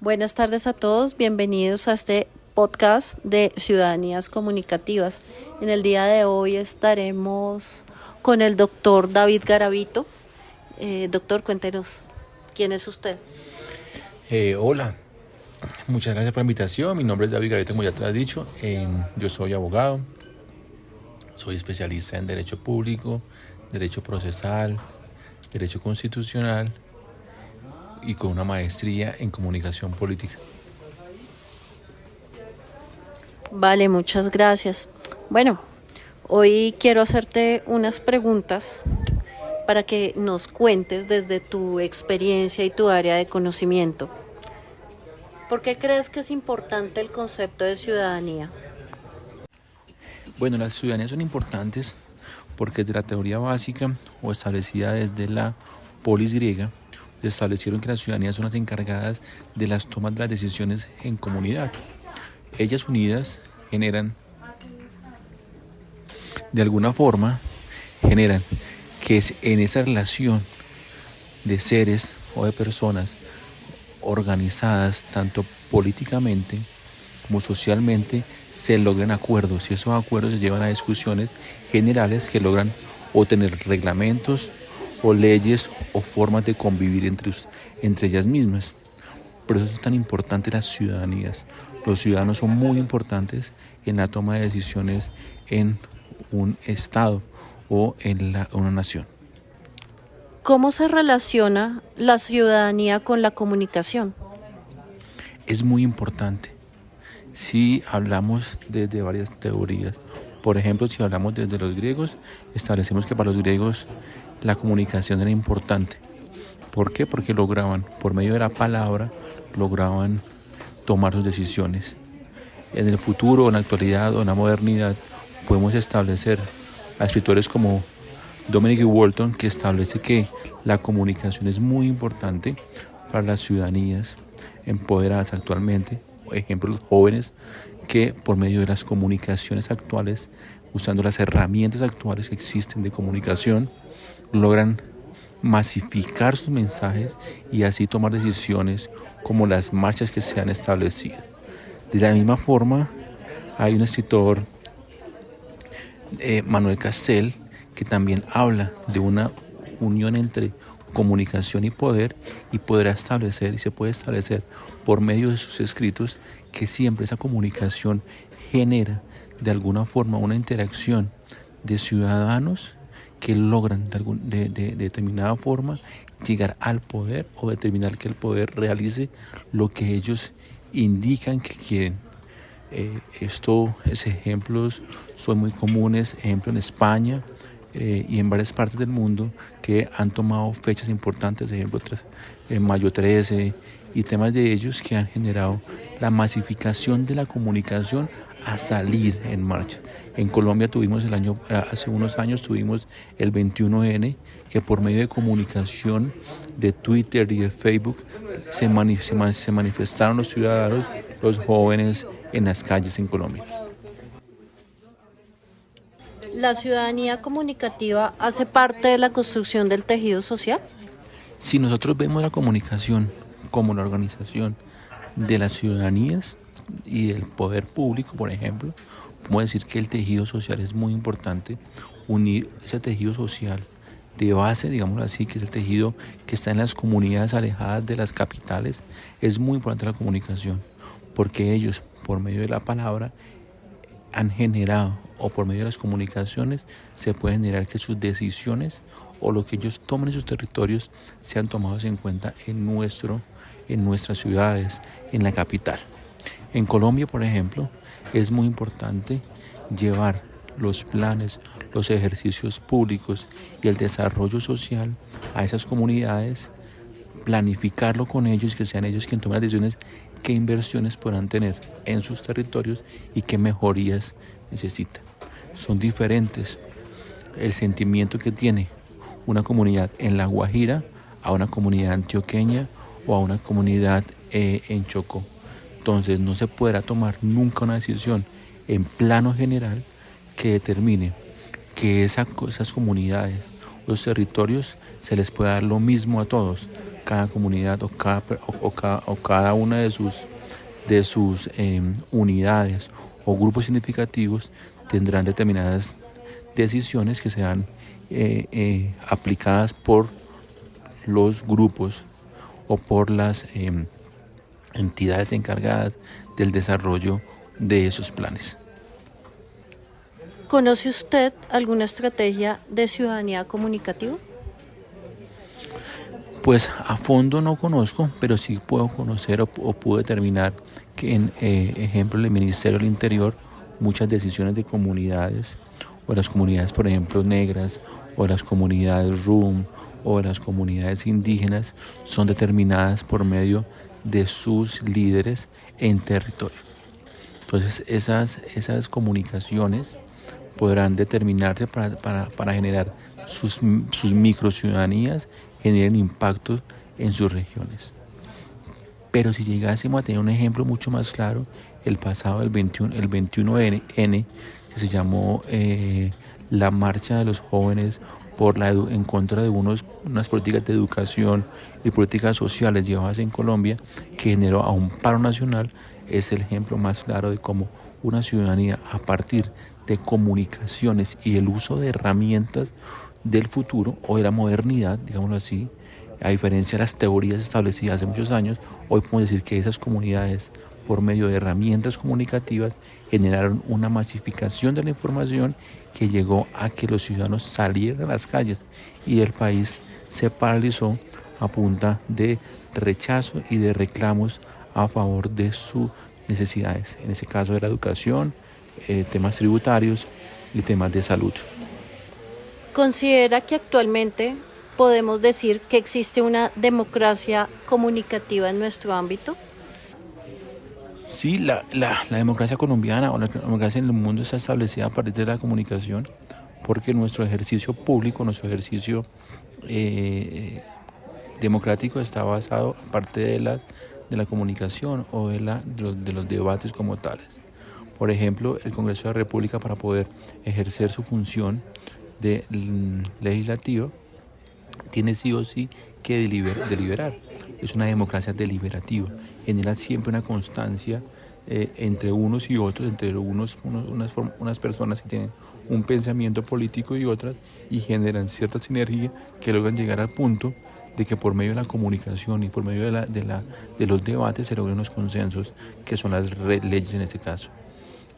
Buenas tardes a todos, bienvenidos a este podcast de Ciudadanías Comunicativas. En el día de hoy estaremos con el doctor David Garavito. Doctor, cuéntenos, ¿quién es usted? Hola, muchas gracias por la invitación. Mi nombre es David Garavito, como ya te has dicho. Yo soy abogado, soy especialista en Derecho Público, Derecho Procesal, Derecho Constitucional y con una maestría en Comunicación Política. Vale, muchas gracias. Bueno, hoy quiero hacerte unas preguntas para que nos cuentes desde tu experiencia y tu área de conocimiento. ¿Por qué crees que es importante el concepto de ciudadanía? Bueno, las ciudadanías son importantes porque desde la teoría básica o establecida desde la polis griega, se establecieron que las ciudadanías son las encargadas de las tomas de las decisiones en comunidad. Ellas unidas de alguna forma, generan que en esa relación de seres o de personas organizadas tanto políticamente como socialmente se logren acuerdos, y esos acuerdos se llevan a discusiones generales que logran o tener reglamentos o leyes o formas de convivir entre ellas mismas. Por eso es tan importante las ciudadanías. Los ciudadanos son muy importantes en la toma de decisiones en un estado o en una nación. ¿Cómo se relaciona la ciudadanía con la comunicación? Es muy importante. Si hablamos desde varias teorías, por ejemplo, si hablamos desde los griegos, establecemos que para los griegos la comunicación era importante. ¿Por qué? Porque lograban, por medio de la palabra, lograban tomar sus decisiones. En el futuro, en la actualidad o en la modernidad, podemos establecer a escritores como Dominic Walton, que establece que la comunicación es muy importante para las ciudadanías empoderadas actualmente. Por ejemplo, los jóvenes que por medio de las comunicaciones actuales, usando las herramientas actuales que existen de comunicación, logran masificar sus mensajes y así tomar decisiones como las marchas que se han establecido. De la misma forma, hay un escritor, Manuel Castells, que también habla de una unión entre comunicación y podrá establecer, y se puede establecer por medio de sus escritos, que siempre esa comunicación genera de alguna forma una interacción de ciudadanos que logran de determinada forma llegar al poder o determinar que el poder realice lo que ellos indican que quieren. Estos ejemplos son muy comunes, ejemplo en España y en varias partes del mundo que han tomado fechas importantes, ejemplo Mayo 13 y temas de ellos que han generado la masificación de la comunicación a salir en marcha. En Colombia hace unos años tuvimos el 21N, que por medio de comunicación de Twitter y de Facebook se manifestaron los ciudadanos, los jóvenes en las calles en Colombia. ¿La ciudadanía comunicativa hace parte de la construcción del tejido social? Si nosotros vemos la comunicación como la organización de las ciudadanías y del poder público, por ejemplo, podemos decir que el tejido social es muy importante. Unir ese tejido social de base, digámoslo así, que es el tejido que está en las comunidades alejadas de las capitales, es muy importante la comunicación, porque ellos, por medio de la palabra, han generado, o por medio de las comunicaciones, se puede generar que sus decisiones o lo que ellos tomen en sus territorios sean tomados en cuenta en nuestras ciudades, en la capital. En Colombia, por ejemplo, es muy importante llevar los planes, los ejercicios públicos y el desarrollo social a esas comunidades, planificarlo con ellos, que sean ellos quienes tomen las decisiones, qué inversiones podrán tener en sus territorios y qué mejorías necesitan. Son diferentes el sentimiento que tiene una comunidad en La Guajira a una comunidad antioqueña o a una comunidad en Chocó. Entonces no se podrá tomar nunca una decisión en plano general que determine que esas comunidades los territorios se les pueda dar lo mismo a todos. Cada comunidad o cada una de sus unidades o grupos significativos tendrán determinadas decisiones que serán aplicadas por los grupos o por las entidades encargadas del desarrollo de esos planes. ¿Conoce usted alguna estrategia de ciudadanía comunicativa? Pues a fondo no conozco, pero sí puedo conocer o puedo determinar que en ejemplo el Ministerio del Interior muchas decisiones de comunidades o las comunidades por ejemplo negras o las comunidades RUM o las comunidades indígenas son determinadas por medio de sus líderes en territorio. Entonces esas comunicaciones podrán determinarse para generar sus microciudadanías, generen impactos en sus regiones. Pero si llegásemos a tener un ejemplo mucho más claro, el pasado el 21N, que se llamó la marcha de los jóvenes en contra de unas políticas de educación y políticas sociales llevadas en Colombia, que generó a un paro nacional, es el ejemplo más claro de cómo una ciudadanía a partir de comunicaciones y el uso de herramientas del futuro o de la modernidad, digámoslo así, a diferencia de las teorías establecidas hace muchos años, hoy podemos decir que esas comunidades, por medio de herramientas comunicativas, generaron una masificación de la información que llegó a que los ciudadanos salieran a las calles y el país se paralizó a punta de rechazo y de reclamos a favor de sus necesidades, en ese caso de la educación, temas tributarios y temas de salud. ¿Considera que actualmente podemos decir que existe una democracia comunicativa en nuestro ámbito? Sí, la democracia colombiana o la democracia en el mundo está establecida a partir de la comunicación, porque nuestro ejercicio público, nuestro ejercicio democrático está basado, aparte de la comunicación o de los debates como tales. Por ejemplo, el Congreso de la República, para poder ejercer su función de legislativo, tiene sí o sí que deliberar. Es una democracia deliberativa. Genera siempre una constancia entre unos y otros, entre unas personas que tienen un pensamiento político y otras, y generan cierta sinergia que logran llegar al punto de que por medio de la comunicación y por medio de los debates se logren unos consensos que son las leyes en este caso.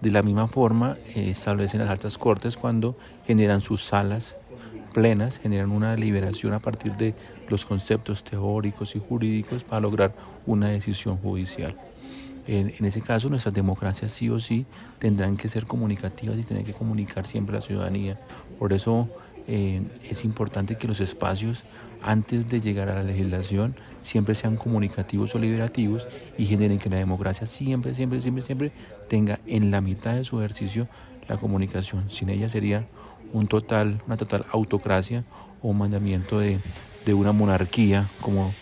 De la misma forma, establecen las altas cortes cuando generan sus salas plenas, generan una deliberación a partir de los conceptos teóricos y jurídicos para lograr una decisión judicial. En ese caso, nuestras democracias sí o sí tendrán que ser comunicativas y tener que comunicar siempre a la ciudadanía. Por eso es importante que los espacios, antes de llegar a la legislación, siempre sean comunicativos o liberativos y generen que la democracia siempre tenga en la mitad de su ejercicio la comunicación. Sin ella sería una total autocracia o un mandamiento de una monarquía como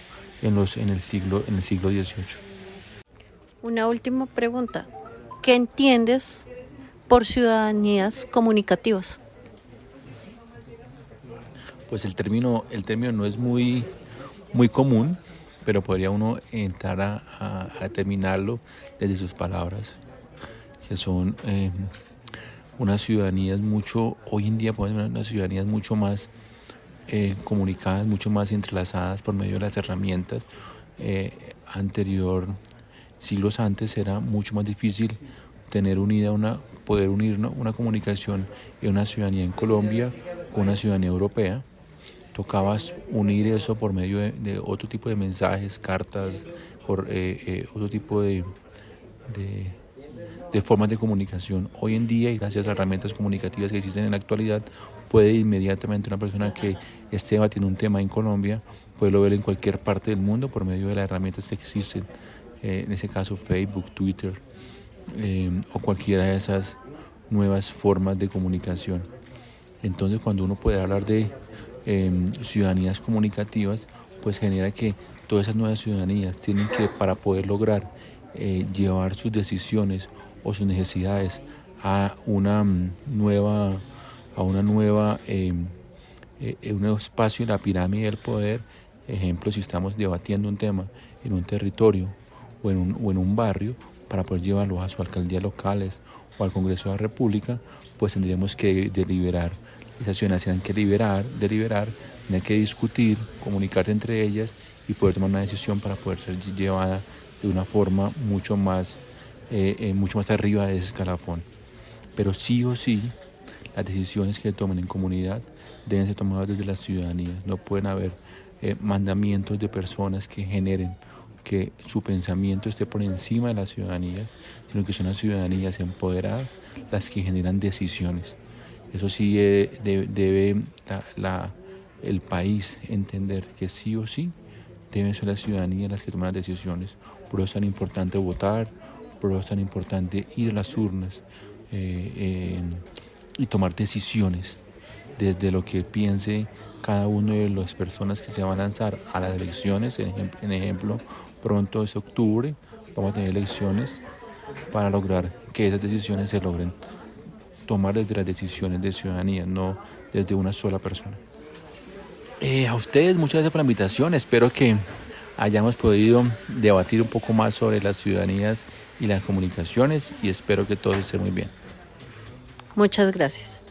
en el siglo XVIII. Una última pregunta. ¿Qué entiendes por ciudadanías comunicativas? Pues el término no es muy común, pero podría uno entrar a determinarlo desde sus palabras, que son unas ciudadanías hoy en día podemos ver unas ciudadanías mucho más comunicadas, mucho más entrelazadas por medio de las herramientas. Siglos antes era mucho más difícil poder unir una comunicación y una ciudadanía en Colombia con una ciudadanía europea. Tocaba unir eso por medio de otro tipo de mensajes, cartas, por otro tipo de formas de comunicación. Hoy en día, y gracias a las herramientas comunicativas que existen en la actualidad, puede inmediatamente una persona que esté debatiendo un tema en Colombia, puede ver en cualquier parte del mundo por medio de las herramientas que existen, en ese caso Facebook, Twitter, o cualquiera de esas nuevas formas de comunicación. Entonces, cuando uno puede hablar de ciudadanías comunicativas, pues genera que todas esas nuevas ciudadanías tienen que, para poder lograr llevar sus decisiones o sus necesidades a una nueva un espacio de la pirámide del poder. Ejemplo, si estamos debatiendo un tema en un territorio o en un barrio, para poder llevarlo a su alcaldía locales o al Congreso de la República, pues tendríamos que deliberar. Esas ciudadanas tienen que deliberar, tienen que discutir, comunicarse entre ellas y poder tomar una decisión para poder ser llevada de una forma mucho más arriba de ese escalafón. Pero sí o sí, las decisiones que se tomen en comunidad deben ser tomadas desde la ciudadanía. No pueden haber mandamientos de personas que generen que su pensamiento esté por encima de la ciudadanía, sino que son las ciudadanías empoderadas las que generan decisiones. Eso sí debe el país entender que sí o sí deben ser las ciudadanías las que toman las decisiones. Por eso es tan importante votar, por eso es tan importante ir a las urnas y tomar decisiones desde lo que piense cada uno de las personas que se van a lanzar a las elecciones. En ejemplo, pronto es octubre, vamos a tener elecciones para lograr que esas decisiones se logren tomar desde las decisiones de ciudadanía, no desde una sola persona. A ustedes muchas gracias por la invitación, espero que hayamos podido debatir un poco más sobre las ciudadanías y las comunicaciones y espero que todo esté muy bien. Muchas gracias.